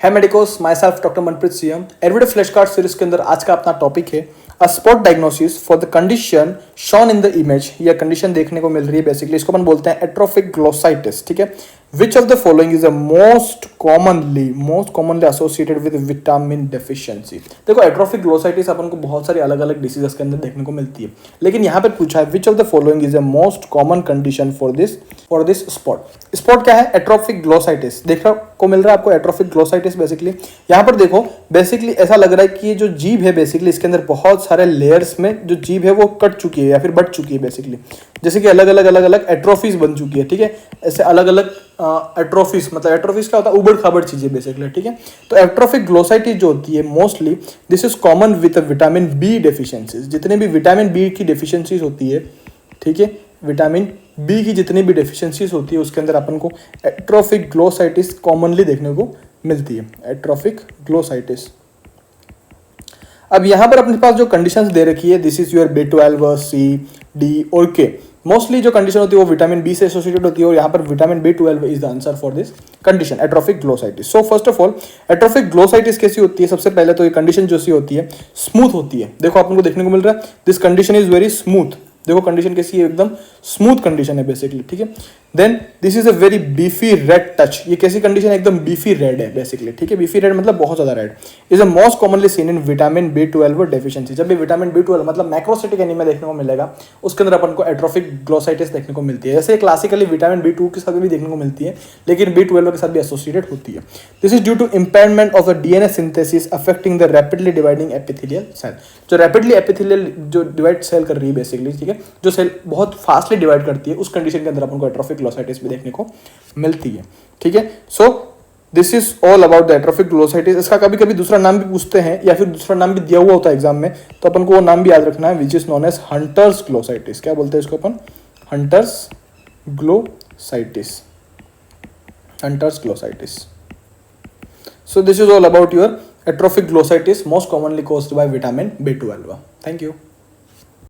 है medicos myself doctor Manpreet Singh. Everyday flash card series के अंदर आज का अपना टॉपिक है a spot diagnosis for the condition shown in the image. यह कंडीशन देखने को मिल रही है, बेसिकली इसको अपन बोलते हैं एट्रोफिक ग्लोसाइटिस। ठीक है, which of the following is a most commonly associated with vitamin deficiency. देखो, एट्रोफिक ग्लोसाइटिस अपन को बहुत सारी अलग अलग डिसीजेस के अंदर देखने को मिलती है, लेकिन यहाँ पर पूछा है which of the following is a most common condition for this spot क्या है? एट्रोफिक ग्लोसाइटिस देखने को मिल रहा है आपको। एट्रोफिक ग्लोसाइटिस बेसिकली यहाँ पर देखो, बेसिकली ऐसा लग रहा है कि ये जो जीभ है बेसिकली इसके अंदर बहुत सारे लेयर्स में जो जीभ है वो कट चुकी है या फिर बट चुकी है बेसिकली, जैसे कि अलग अलग एट्रोफीज बन चुकी है। ठीक है, ऐसे अलग अलग एट्रोफीज, मतलब एट्रोफीज क्या होता है? उबड़ खाबड़ चीजें बेसिकली। ठीक है, तो एट्रोफिक ग्लोसाइटिस जो होती है mostly this is common with vitamin B deficiencies. जितने भी विटामिन बी की डेफिशिएंसीज होती है, ठीक है, विटामिन बी की जितनी भी डेफिशिएंसीज होती है उसके अंदर अपन को एट्रोफिक ग्लोसाइटिस कॉमनली देखने को मिलती है। Atrophic glossitis. अब यहाँ पर अपने पास जो कंडीशंस दे रखी है, this is your B12, C, D और के। मोस्टली जो कंडीशन होती है वो विटामिन बी से एसोसिएटेड होती है और यहाँ पर vitamin B12 is the answer for this condition atrophic glossitis. So first of all atrophic glossitis कैसी होती है? सबसे पहले तो ये कंडीशन जो सी होती है स्मूथ होती है। देखो अपन को देखने को मिल रहा है this condition is very smooth. देखो कंडीशन कैसी है, एकदम स्मूथ कंडीशन है बेसिकली। ठीक है, then this is a very beefy red touch. ये कैसी कंडीशन है? एकदम बीफी रेड है बेसिकली। ठीक है, बीफी रेड मतलब बहुत ज्यादा red. Is a most commonly seen in vitamin B12 deficiency. जब भी विटामिन B12 मतलब मैक्रोसाइटिक एनीमिया देखने को मिलेगा उसके अंदर अपन को एट्रोफिक ग्लोसाइटिस देखने को मिलती है। जैसे क्लासिकली विटामिन B2 के साथ भी देखने को मिलती है, लेकिन B12 के साथ भी एसोसिएटेड होती है। This is due to impairment of the DNA synthesis affecting the rapidly dividing epithelial cell. जो रैपिडली एपिथेलियल जो डिवाइड सेल कर रही है बेसिकली, ठीक है, जो सेल बहुत फास्टली डिवाइड करती है, उस कंडीशन के अंदर अपन को एट्रोफिक ग्लोसाइटिस भी देखने को मिलती है। ठीक है, सो this is all about the atrophic glossitis. इसका कभी कभी दूसरा नाम भी पूछते हैं या फिर दूसरा नाम भी दिया हुआ होता है एग्जाम में, तो अपन को वो नाम भी याद रखना है, which is known as hunter's glossitis. क्या बोलते हैं इसको अपन? Hunter's glossitis. Hunter's glossitis. So this is all about your atrophic glossitis most commonly caused by vitamin B12। Thank you.